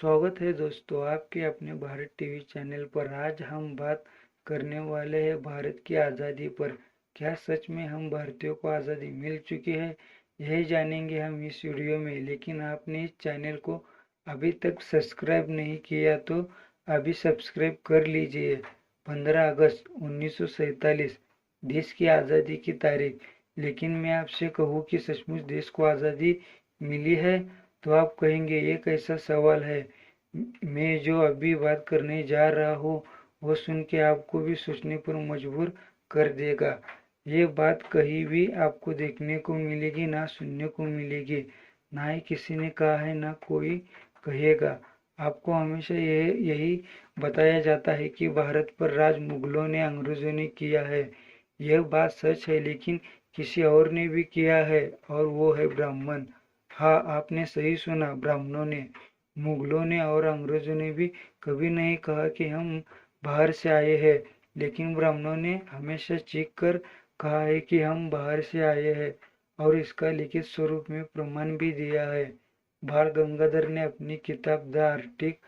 स्वागत है दोस्तों आपके अपने भारत टीवी चैनल पर। आज हम बात करने वाले हैं भारत की आज़ादी पर। क्या सच में हम भारतीयों को आज़ादी मिल चुकी है? यही जानेंगे हम इस वीडियो में। लेकिन आपने इस चैनल को अभी तक सब्सक्राइब नहीं किया तो अभी सब्सक्राइब कर लीजिए। 15 अगस्त 1947 देश की आज़ादी की तारीख। लेकिन मैं आपसे कहूँ कि सचमुच देश को आज़ादी मिली है तो आप कहेंगे ये कैसा सवाल है। मैं जो अभी बात करने जा रहा हूँ वो सुन के आपको भी सोचने पर मजबूर कर देगा। ये बात कहीं भी आपको देखने को मिलेगी ना सुनने को मिलेगी। ना ही किसी ने कहा है ना कोई कहेगा। आपको हमेशा यही बताया जाता है कि भारत पर राज मुगलों ने अंग्रेजों ने किया है। यह बात सच है, लेकिन किसी और ने भी किया है और वो है ब्राह्मण। हाँ, आपने सही सुना, ब्राह्मणों ने। मुगलों ने और अंग्रेजों ने भी कभी नहीं कहा कि हम बाहर से आए हैं, लेकिन ब्राह्मणों ने हमेशा चीख कर कहा है कि हम बाहर से आए हैं, और इसका लिखित स्वरूप में प्रमाण भी दिया है। बाल गंगाधर ने अपनी किताब the Arctic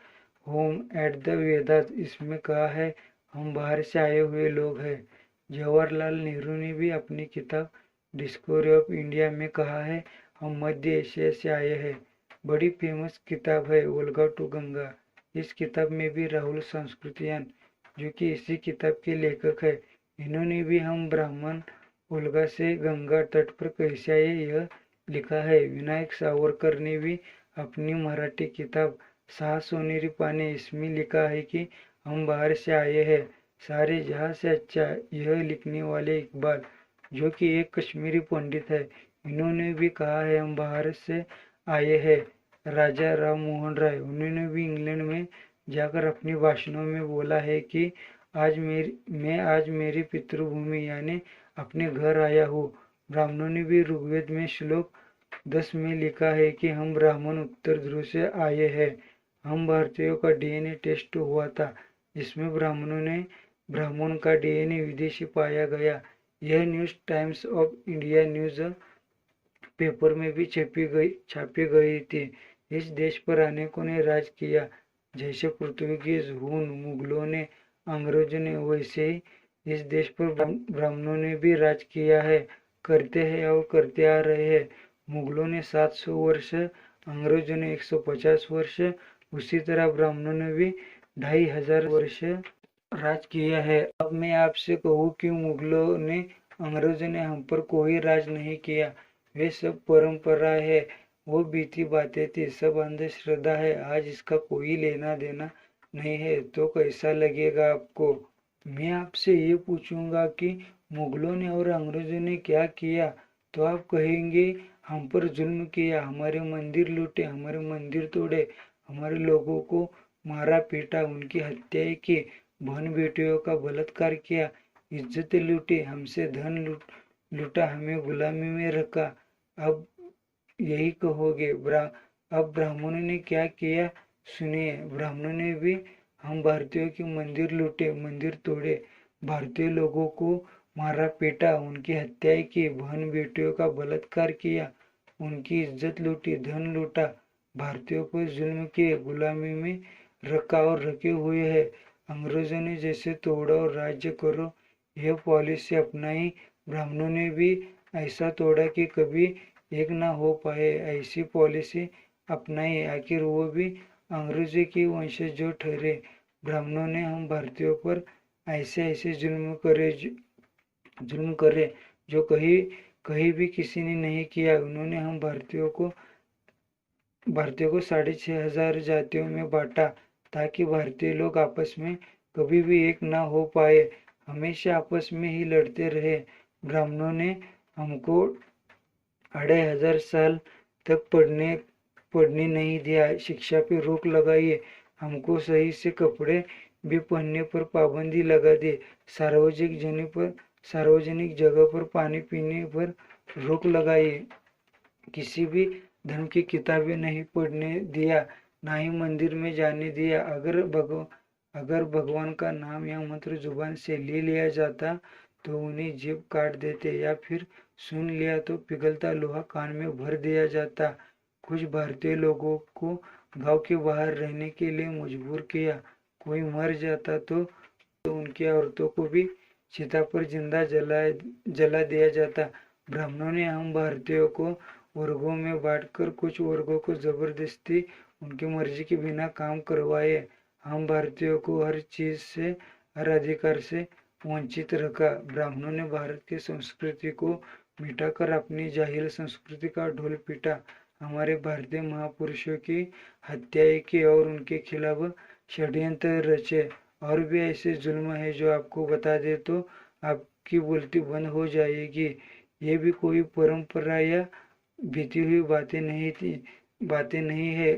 home at the Vedas इसमें कहा है हम बाहर से आए हुए लोग हैं। जवाहरलाल नेहरू ने भी अपनी किताब डिस्कवरी ऑफ इंडिया में कहा है हम मध्य एशिया से आए हैं। बड़ी फेमस किताब है वोल्गा टू गंगा। इस किताब में भी राहुल संस्कृतियान, जो कि इसी किताब के लेखक है, इन्होंने भी हम ब्राह्मण वोल्गा से गंगा तट पर कैसे आए यह लिखा है। विनायक सावरकर ने भी अपनी मराठी किताब 6 सोनेरी पाने इसमें लिखा है कि हम बाहर से आए हैं, सारे जहां से अच्छा। यह लिखने वाले इकबाल, जो कि एक कश्मीरी पंडित है, इन्होंने भी कहा है हम बाहर से आए हैं। राजा राम मोहन राय, उन्होंने भी इंग्लैंड में जाकर अपनी भाषणों में बोला है कि आज मेरी पितृभूमि यानी अपने घर आया हूँ। ब्राह्मणों ने भी ऋग्वेद में श्लोक 10 में लिखा है कि हम ब्राह्मण उत्तर ध्रुव से आए हैं। हम भारतीयों का डीएनए टेस्ट हुआ था, जिसमें ब्राह्मण का डीएनए विदेशी पाया गया। यह news times of India news paper में भी छापी गई थी। इस देश पर अनेकों ने राज किया, जैसे पुर्तगालीज, हुन, मुगलों ने, अंग्रेजों ने, वैसे ही इस देश पर ब्राह्मणों ने भी राज किया है, करते हैं और करते आ रहे हैं। मुगलों ने 700 वर्ष, अंग्रेजों ने 150 वर्ष, उसी तरह ब्राह्मणों ने भी 2500 वर्ष राज किया है। अब मैं आपसे कहूँ कि मुगलों ने, अंग्रेजों ने हम पर कोई राज नहीं किया। वे सब परंपरा है, वो बीती बातें थी, सब अंधश्रद्धा है। आज इसका कोई लेना देना नहीं है तो कैसा लगेगा आपको? मैं आपसे ये पूछूंगा कि मुगलों ने और अंग्रेजों ने क्या किया, तो आप कहेंगे हम पर जुल्म किया, हमारे मंदिर लूटे, हमारे मंदिर तोड़े, हमारे लोगों को मारा पीटा, उनकी हत्याएं की, बहन बेटियों का बलात्कार किया, इज्जतें लूटी, हमसे धन लूटा, हमें गुलामी में रखा। अब यही कहोगे। अब ब्राह्मणों ने क्या किया सुनिए। ब्राह्मणों ने भी हम भारतीयों के मंदिर लूटे, मंदिर तोड़े, भारतीय लोगों को मारा पीटा, उनकी हत्याएं की, बहन बेटियों का बलात्कार किया, उनकी इज्जत लूटी, धन लूटा, भारतीयों को जुल्म किए, गुलामी में रखा और रखे हुए है। अंग्रेजों ने जैसे तोड़ा और राज्य करो यह पॉलिसी अपनाई, ब्राह्मणों ने भी ऐसा तोड़ा कि कभी एक ना हो पाए, ऐसी पॉलिसी अपनाई। आखिर वो भी अंग्रेजों की वंशज जो ठहरे। ब्राह्मणों ने हम भारतीयों पर ऐसे ऐसे जुल्म करे जो कहीं कहीं भी किसी ने नहीं किया। उन्होंने हम भारतीयों को 6500 जातियों में बांटा, ताकि भारतीय लोग आपस में कभी भी एक ना हो पाए, हमेशा आपस में ही लड़ते रहे। ब्राह्मणों ने हमको 2500 साल तक पढ़ने नहीं दिया, शिक्षा पे रोक लगाई, हमको सही से कपड़े भी पहनने पर पाबंदी लगा दी, सार्वजनिक जगह पर पानी पीने पर रोक लगाई, किसी भी धर्म की किताबें नहीं पढ़ने दिया, ना ही मंदिर में जाने दिया। अगर भगवान का नाम या मंत्र जुबान से ले लिया जाता तो उन्हें जेब काट देते, या फिर सुन लिया तो पिघलता लोहा कान में भर दिया जाता। कुछ भारतीय लोगों को गांव के बाहर रहने के लिए मजबूर किया। कोई मर जाता तो उनकी औरतों को भी चिता पर जिंदा जला दिया जाता। ब्राह्मणों ने हम भारतीयों को वर्गों में बांटकर कुछ वर्गों को जबरदस्ती उनकी मर्जी के बिना काम करवाए। हम भारतीयों को हर चीज से, हर अधिकार से वंचित रखा। ब्राह्मणों ने भारत की संस्कृति को मिटाकर अपनी जाहिल संस्कृति का ढोल पीटा। हमारे भारतीय महापुरुषों की हत्याएं की और उनके खिलाफ षड्यंत्र रचे। और भी ऐसे जुल्म है जो आपको बता दे तो आपकी बोलती बंद हो जाएगी। ये भी कोई परंपरा या बीती हुई बातें नहीं है।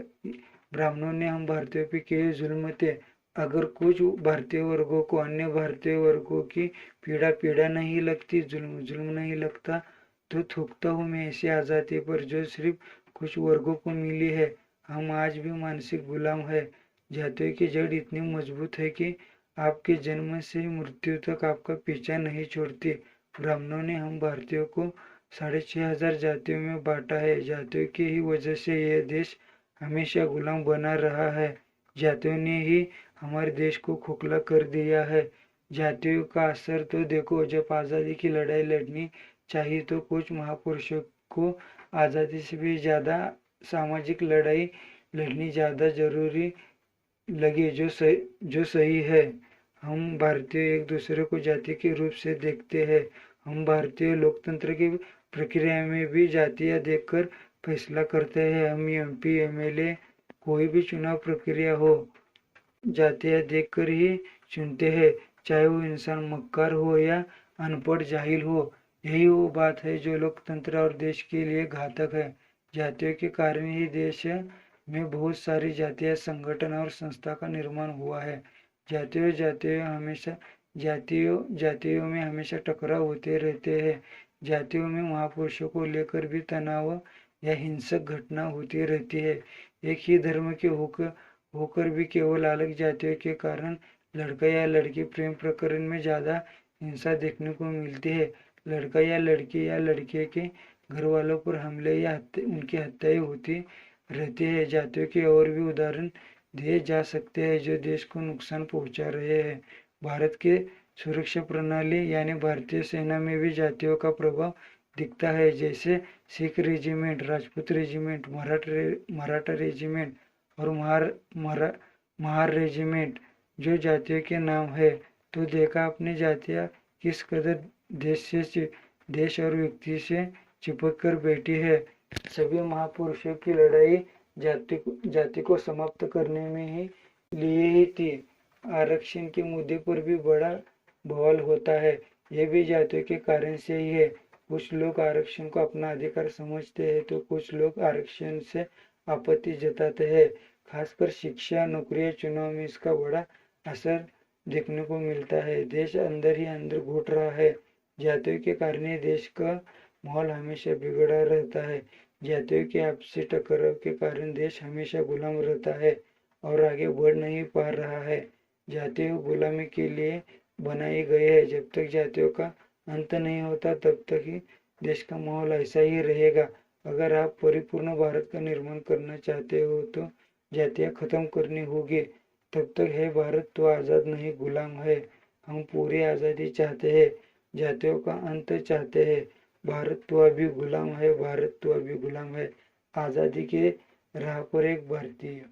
ब्राह्मणों ने हम भारतीयों पे किए जुल्म थे। अगर कुछ भारतीय वर्गों को अन्य भारतीय वर्गों की पीड़ा पीड़ा नहीं लगती, जुल्म जुल्म नहीं लगता, तो थूकता हूँ मैं ऐसी आज़ादी पर जो सिर्फ कुछ वर्गों को मिली है। हम आज भी मानसिक गुलाम है। जातियों की जड़ इतनी मजबूत है कि आपके जन्म से मृत्यु तक आपका पीछा नहीं छोड़ती। ब्राह्मणों ने हम भारतीयों को 6,500 जातियों में बांटा है। जातियों की ही वजह से यह देश हमेशा गुलाम बना रहा है। जातियों ने ही हमारे देश को खोखला कर दिया है। जातियों का असर तो देखो, जब आज़ादी की लड़ाई लड़नी चाहिए तो कुछ महापुरुषों को आज़ादी से भी ज़्यादा सामाजिक लड़ाई लड़नी ज़्यादा जरूरी लगी, जो सही है। हम भारतीय एक दूसरे को जाति के रूप से देखते हैं। हम भारतीय लोकतंत्र की प्रक्रिया में भी जातियां देखकर फैसला करते हैं। हम एमपी एमएलए कोई भी चुनाव प्रक्रिया हो, जातियां देखकर ही चुनते हैं, चाहे वो इंसान मक्कार हो या अनपढ़ जाहिल हो। यही वो बात है जो लोकतंत्र और देश के लिए घातक है। जातियों के कारण ही देश में बहुत सारी जातीय संगठन और संस्था का निर्माण हुआ है। जातियों में हमेशा टकराव होते रहते हैं। जातियों में महापुरुषों को लेकर भी तनाव या हिंसक घटना होती रहती है। एक ही धर्म के होकर भी केवल अलग जातियों के कारण लड़का या लड़की प्रेम प्रकरण में ज्यादा हिंसा देखने को मिलती है। लड़का या लड़की या लड़के के घर वालों पर हमले या उनकी हत्याएं होती रहती है। जातियों के और भी उदाहरण दिए जा सकते हैं जो देश को नुकसान पहुंचा रहे हैं। भारत के सुरक्षा प्रणाली यानी भारतीय सेना में भी जातियों का प्रभाव दिखता है। जैसे Sikh regiment, Rajput regiment, Maratha regiment और महार रेजिमेंट जो जातियों के नाम है। तो देखा अपनी जातियां किस कदर देश और व्यक्ति से चिपक कर बैठी है। सभी महापुरुषों की लड़ाई जाति को समाप्त करने में ही लिए ही थी। आरक्षण के मुद्दे पर भी बड़ा बवाल होता है। यह भी जातियों के कारण से ही है। कुछ लोग आरक्षण को अपना अधिकार समझते हैं तो कुछ लोग आरक्षण से आपत्ति जताते हैं। खासकर शिक्षा, नौकरी, चुनाव में इसका बड़ा असर देखने को मिलता है। देश अंदर ही अंदर घुट रहा है। जातियों के कारण देश का माहौल हमेशा बिगड़ा रहता है। जातियों के आपसी टकराव के कारण देश हमेशा गुलाम रहता है और आगे बढ़ नहीं पा रहा है। जातियों गुलामी के लिए बनाई गई है। जब तक जातियों का अंत नहीं होता तब तक ही देश का माहौल ऐसा ही रहेगा। अगर आप परिपूर्ण भारत का निर्माण करना चाहते हो तो जातियां खत्म करनी होगी। तब तक है भारत तो आजाद नहीं, गुलाम है। हम पूरी आजादी चाहते हैं, जातियों का अंत चाहते हैं। भारत तो अभी गुलाम है, भारत तो अभी गुलाम है। आजादी के राह पर एक भारतीय।